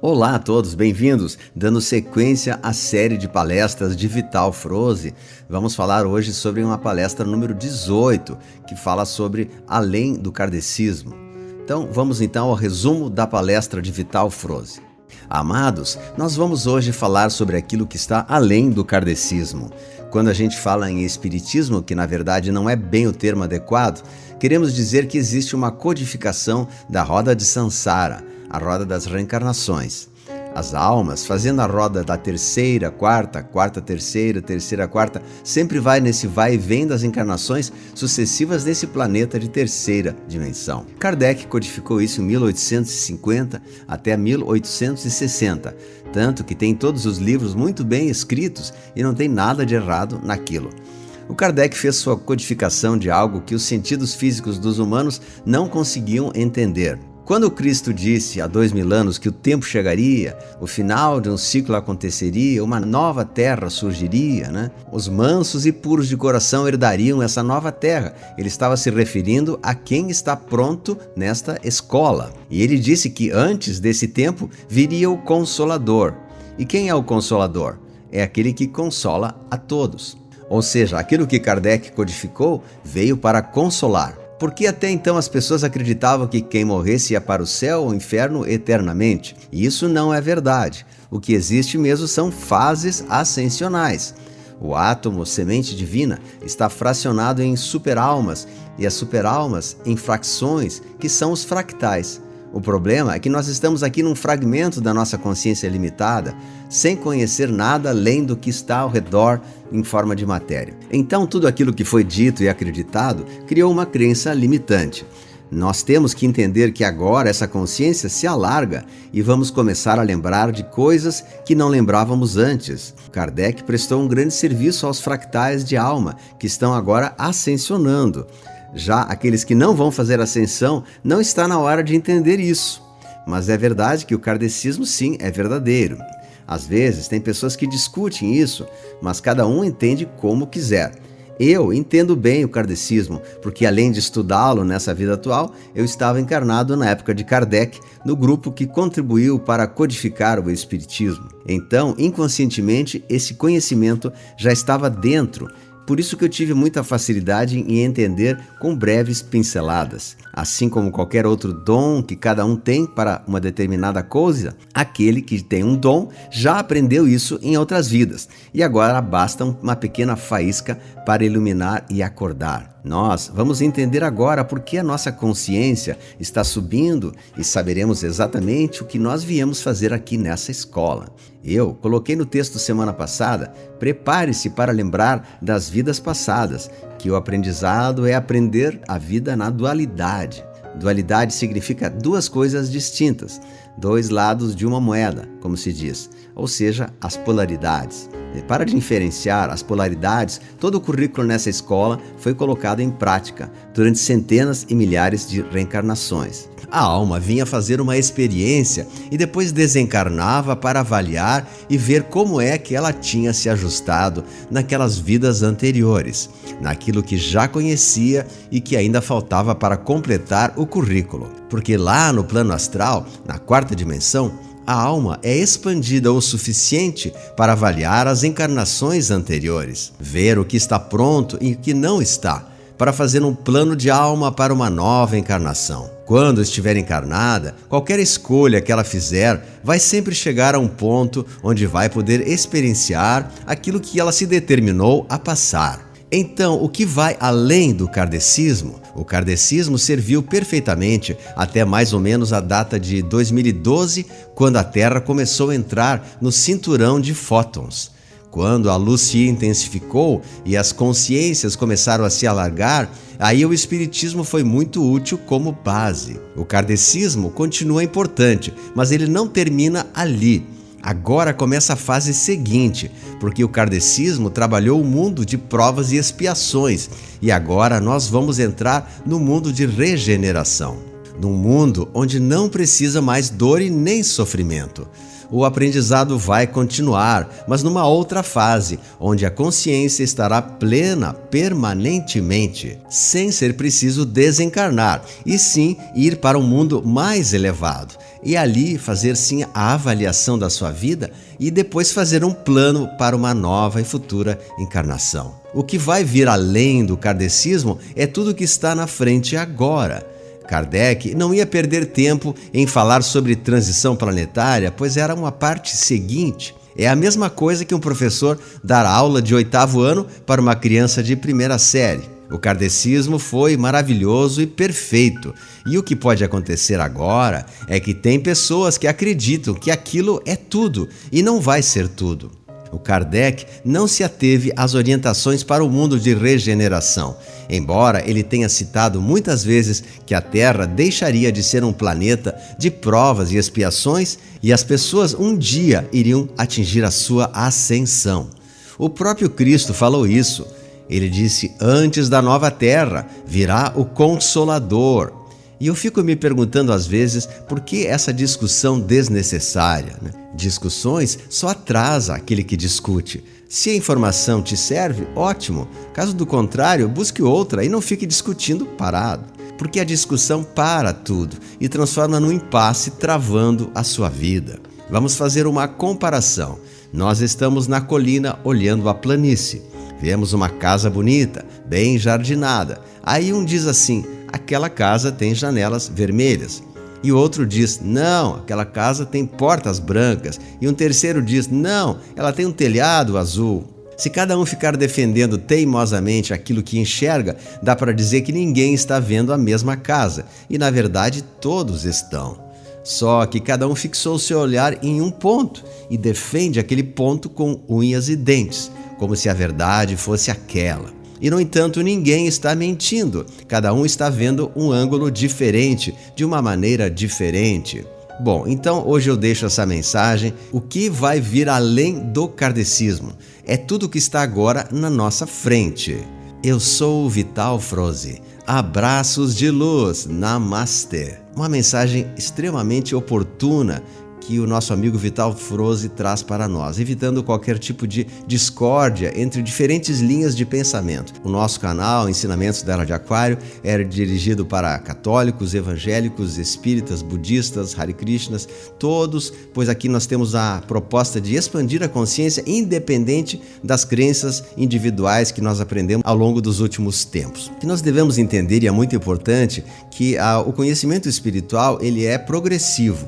Olá a todos, bem-vindos! Dando sequência à série de palestras de Vital Froese, vamos falar hoje sobre uma palestra número 18, que fala sobre além do kardecismo. Então, vamos ao resumo da palestra de Vital Froese. Amados, nós vamos hoje falar sobre aquilo que está além do kardecismo. Quando a gente fala em espiritismo, que na verdade não é bem o termo adequado, queremos dizer que existe uma codificação da roda de Sansara, a roda das reencarnações. As almas, fazendo a roda da terceira, quarta, terceira, terceira, quarta, sempre vai nesse vai e vem das encarnações sucessivas nesse planeta de terceira dimensão. Kardec codificou isso em 1850 até 1860, tanto que tem todos os livros muito bem escritos e não tem nada de errado naquilo. O Kardec fez sua codificação de algo que os sentidos físicos dos humanos não conseguiam entender. Quando Cristo disse há 2000 anos que o tempo chegaria, o final de um ciclo aconteceria, uma nova terra surgiria, Os mansos e puros de coração herdariam essa nova terra. Ele estava se referindo a quem está pronto nesta escola. E ele disse que antes desse tempo viria o Consolador. E quem é o Consolador? É aquele que consola a todos. Ou seja, aquilo que Kardec codificou veio para consolar. Porque até então as pessoas acreditavam que quem morresse ia para o céu ou o inferno eternamente. E isso não é verdade. O que existe mesmo são fases ascensionais. O átomo, semente divina, está fracionado em superalmas e as superalmas em fracções, que são os fractais. O problema é que nós estamos aqui num fragmento da nossa consciência limitada, sem conhecer nada além do que está ao redor em forma de matéria. Então, tudo aquilo que foi dito e acreditado criou uma crença limitante. Nós temos que entender que agora essa consciência se alarga e vamos começar a lembrar de coisas que não lembrávamos antes. Kardec prestou um grande serviço aos fractais de alma, que estão agora ascensionando. Já aqueles que não vão fazer ascensão, não está na hora de entender isso. Mas é verdade que o kardecismo sim é verdadeiro. Às vezes tem pessoas que discutem isso, mas cada um entende como quiser. Eu entendo bem o kardecismo, porque além de estudá-lo nessa vida atual, eu estava encarnado na época de Kardec, no grupo que contribuiu para codificar o espiritismo. Então, inconscientemente, esse conhecimento já estava dentro. Por isso que eu tive muita facilidade em entender com breves pinceladas. Assim como qualquer outro dom que cada um tem para uma determinada coisa, aquele que tem um dom já aprendeu isso em outras vidas. E agora basta uma pequena faísca para iluminar e acordar. Nós vamos entender agora por que a nossa consciência está subindo e saberemos exatamente o que nós viemos fazer aqui nessa escola. Eu coloquei no texto semana passada, prepare-se para lembrar das vidas passadas, que o aprendizado é aprender a vida na dualidade. Dualidade significa duas coisas distintas, dois lados de uma moeda, como se diz, ou seja, as polaridades. E para diferenciar as polaridades, todo o currículo nessa escola foi colocado em prática durante centenas e milhares de reencarnações. A alma vinha fazer uma experiência e depois desencarnava para avaliar e ver como é que ela tinha se ajustado naquelas vidas anteriores, naquilo que já conhecia e que ainda faltava para completar o currículo. Porque lá no plano astral, na quarta dimensão, a alma é expandida o suficiente para avaliar as encarnações anteriores, ver o que está pronto e o que não está, para fazer um plano de alma para uma nova encarnação. Quando estiver encarnada, qualquer escolha que ela fizer vai sempre chegar a um ponto onde vai poder experienciar aquilo que ela se determinou a passar. Então, o que vai além do kardecismo? O kardecismo serviu perfeitamente até mais ou menos a data de 2012, quando a Terra começou a entrar no cinturão de fótons. Quando a luz se intensificou e as consciências começaram a se alargar, aí o espiritismo foi muito útil como base. O kardecismo continua importante, mas ele não termina ali. Agora começa a fase seguinte, porque o kardecismo trabalhou o mundo de provas e expiações, e agora nós vamos entrar no mundo de regeneração. Num mundo onde não precisa mais dor e nem sofrimento. O aprendizado vai continuar, mas numa outra fase, onde a consciência estará plena permanentemente, sem ser preciso desencarnar, e sim ir para um mundo mais elevado. E ali fazer sim a avaliação da sua vida e depois fazer um plano para uma nova e futura encarnação. O que vai vir além do kardecismo é tudo que está na frente agora. Kardec não ia perder tempo em falar sobre transição planetária, pois era uma parte seguinte. É a mesma coisa que um professor dar aula de 8º ano para uma criança de 1ª série. O kardecismo foi maravilhoso e perfeito. E o que pode acontecer agora é que tem pessoas que acreditam que aquilo é tudo e não vai ser tudo. O Kardec não se ateve às orientações para o mundo de regeneração, embora ele tenha citado muitas vezes que a Terra deixaria de ser um planeta de provas e expiações e as pessoas um dia iriam atingir a sua ascensão. O próprio Cristo falou isso. Ele disse: antes da nova Terra virá o Consolador. E eu fico me perguntando às vezes por que essa discussão desnecessária, né? Discussões só atrasa aquele que discute. Se a informação te serve, ótimo. Caso do contrário, busque outra e não fique discutindo parado. Porque a discussão para tudo e transforma num impasse, travando a sua vida. Vamos fazer uma comparação. Nós estamos na colina olhando a planície. Vemos uma casa bonita, bem jardinada. Aí um diz assim: aquela casa tem janelas vermelhas. E o outro diz: não, aquela casa tem portas brancas. E um terceiro diz: não, ela tem um telhado azul. Se cada um ficar defendendo teimosamente aquilo que enxerga, dá para dizer que ninguém está vendo a mesma casa. E na verdade todos estão. Só que cada um fixou seu olhar em um ponto e defende aquele ponto com unhas e dentes, como se a verdade fosse aquela. E, no entanto, ninguém está mentindo. Cada um está vendo um ângulo diferente, de uma maneira diferente. Bom, então hoje eu deixo essa mensagem. O que vai vir além do kardecismo? É tudo que está agora na nossa frente. Eu sou o Vital Froze. Abraços de luz. Namastê. Uma mensagem extremamente oportuna que o nosso amigo Vital Froze traz para nós, evitando qualquer tipo de discórdia entre diferentes linhas de pensamento. O nosso canal Ensinamentos da Era de Aquário é dirigido para católicos, evangélicos, espíritas, budistas, Hare Krishnas, todos, pois aqui nós temos a proposta de expandir a consciência independente das crenças individuais que nós aprendemos ao longo dos últimos tempos. O que nós devemos entender, e é muito importante, que o conhecimento espiritual ele é progressivo.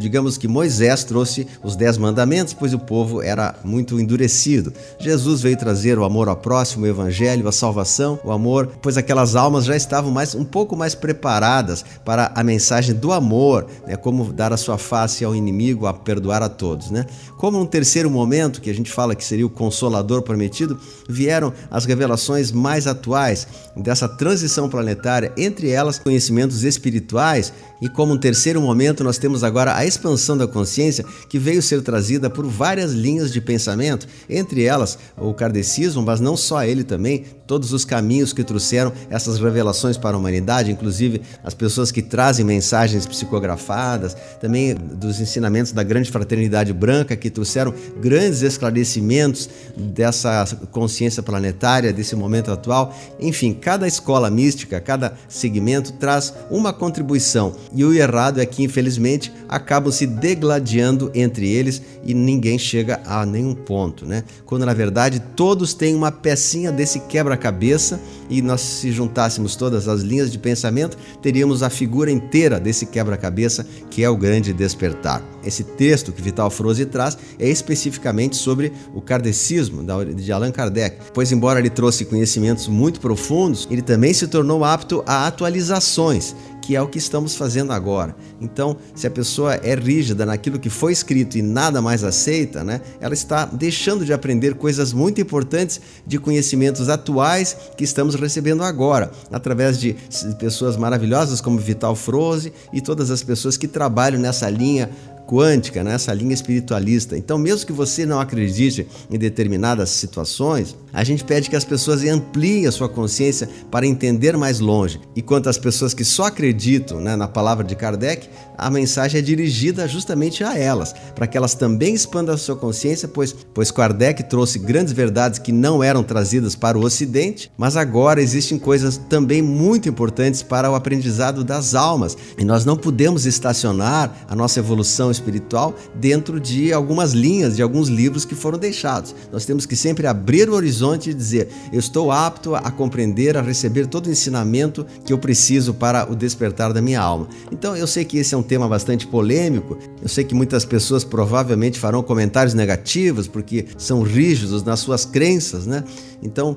Digamos que Moisés trouxe os 10 mandamentos, pois o povo era muito endurecido. Jesus veio trazer o amor ao próximo, o evangelho, a salvação, o amor, pois aquelas almas já estavam um pouco mais preparadas para a mensagem do amor, né? Como dar a sua face ao inimigo, a perdoar a todos, né? Como num terceiro momento, que a gente fala que seria o Consolador prometido, vieram as revelações mais atuais dessa transição planetária, entre elas conhecimentos espirituais, e como um terceiro momento nós temos agora a expansão da consciência, que veio ser trazida por várias linhas de pensamento, entre elas o kardecismo, mas não só ele também, todos os caminhos que trouxeram essas revelações para a humanidade, inclusive as pessoas que trazem mensagens psicografadas, também dos ensinamentos da grande fraternidade branca, que trouxeram grandes esclarecimentos dessa consciência planetária, desse momento atual. Enfim, cada escola mística, cada segmento traz uma contribuição, e o errado é que, infelizmente, acabam se degladiando entre eles e ninguém chega a nenhum ponto, né? Quando, na verdade, todos têm uma pecinha desse quebra-cabeça, e nós, se juntássemos todas as linhas de pensamento, teríamos a figura inteira desse quebra-cabeça, que é o grande despertar. Esse texto que Vital Froze traz é especificamente sobre o kardecismo de Allan Kardec, pois embora ele trouxe conhecimentos muito profundos, ele também se tornou apto a atualizações, que é o que estamos fazendo agora. Então, se a pessoa é rígida naquilo que foi escrito e nada mais aceita, né, ela está deixando de aprender coisas muito importantes de conhecimentos atuais que estamos recebendo agora, através de pessoas maravilhosas como Vital Froze e todas as pessoas que trabalham nessa linha quântica, nessa linha espiritualista. Então, mesmo que você não acredite em determinadas situações, a gente pede que as pessoas ampliem a sua consciência para entender mais longe. E quanto às pessoas que só acreditam, né, na palavra de Kardec, a mensagem é dirigida justamente a elas, para que elas também expandam a sua consciência, pois Kardec trouxe grandes verdades que não eram trazidas para o Ocidente, mas agora existem coisas também muito importantes para o aprendizado das almas, e nós não podemos estacionar a nossa evolução espiritual dentro de algumas linhas, de alguns livros que foram deixados. Nós temos que sempre abrir o horizonte e dizer: eu estou apto a compreender, a receber todo o ensinamento que eu preciso para o despertar da minha alma. Então eu sei que esse é um tema bastante polêmico, eu sei que muitas pessoas provavelmente farão comentários negativos porque são rígidos nas suas crenças, né? Então,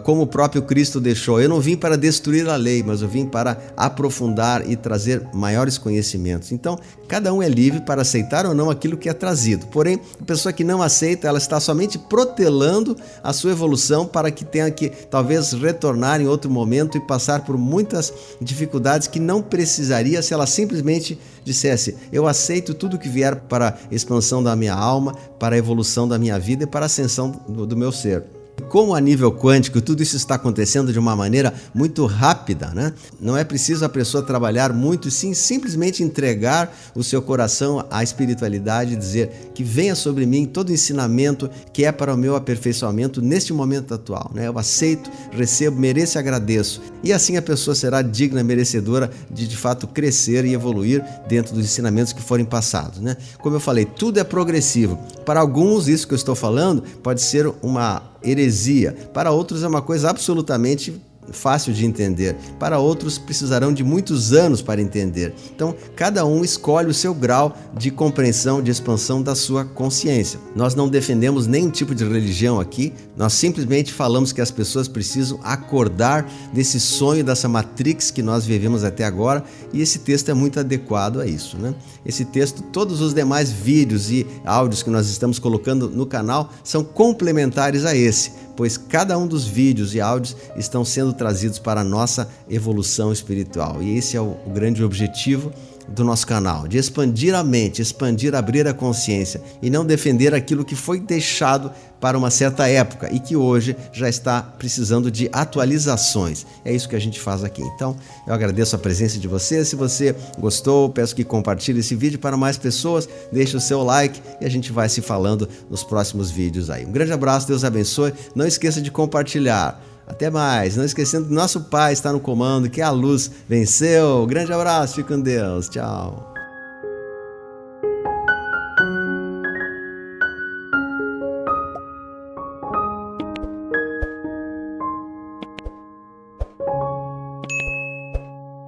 como o próprio Cristo deixou, eu não vim para destruir a lei, mas eu vim para aprofundar e trazer maiores conhecimentos. Então, cada um é livre para aceitar ou não aquilo que é trazido. Porém, a pessoa que não aceita, ela está somente protelando a sua evolução para que tenha que talvez retornar em outro momento e passar por muitas dificuldades que não precisaria se ela simplesmente dissesse: eu aceito tudo que vier para a expansão da minha alma, para a evolução da minha vida e para a ascensão do meu ser. Como a nível quântico tudo isso está acontecendo de uma maneira muito rápida, né? Não é preciso a pessoa trabalhar muito, sim, simplesmente entregar o seu coração à espiritualidade e dizer que venha sobre mim todo o ensinamento que é para o meu aperfeiçoamento neste momento atual, né? Eu aceito, recebo, mereço e agradeço. E assim a pessoa será digna, merecedora de fato crescer e evoluir dentro dos ensinamentos que forem passados, né? Como eu falei, tudo é progressivo. Para alguns, isso que eu estou falando pode ser uma heresia. Para outros é uma coisa absolutamente fácil de entender. Para outros precisarão de muitos anos para entender. Então, cada um escolhe o seu grau de compreensão, de expansão da sua consciência. Nós não defendemos nenhum tipo de religião aqui, nós simplesmente falamos que as pessoas precisam acordar desse sonho, dessa matrix que nós vivemos até agora, e esse texto é muito adequado a isso, né? Esse texto, todos os demais vídeos e áudios que nós estamos colocando no canal são complementares a esse, pois cada um dos vídeos e áudios estão sendo trazidos para a nossa evolução espiritual. E esse é o grande objetivo do nosso canal, de expandir a mente, abrir a consciência e não defender aquilo que foi deixado para uma certa época e que hoje já está precisando de atualizações. É isso que a gente faz aqui. Então, eu agradeço a presença de você. Se você gostou, peço que compartilhe esse vídeo para mais pessoas, deixe o seu like e a gente vai se falando nos próximos vídeos aí. Um grande abraço, Deus abençoe. Não esqueça de compartilhar. Até mais, não esquecendo que nosso Pai está no comando, que a luz venceu. Grande abraço, fique com Deus, tchau.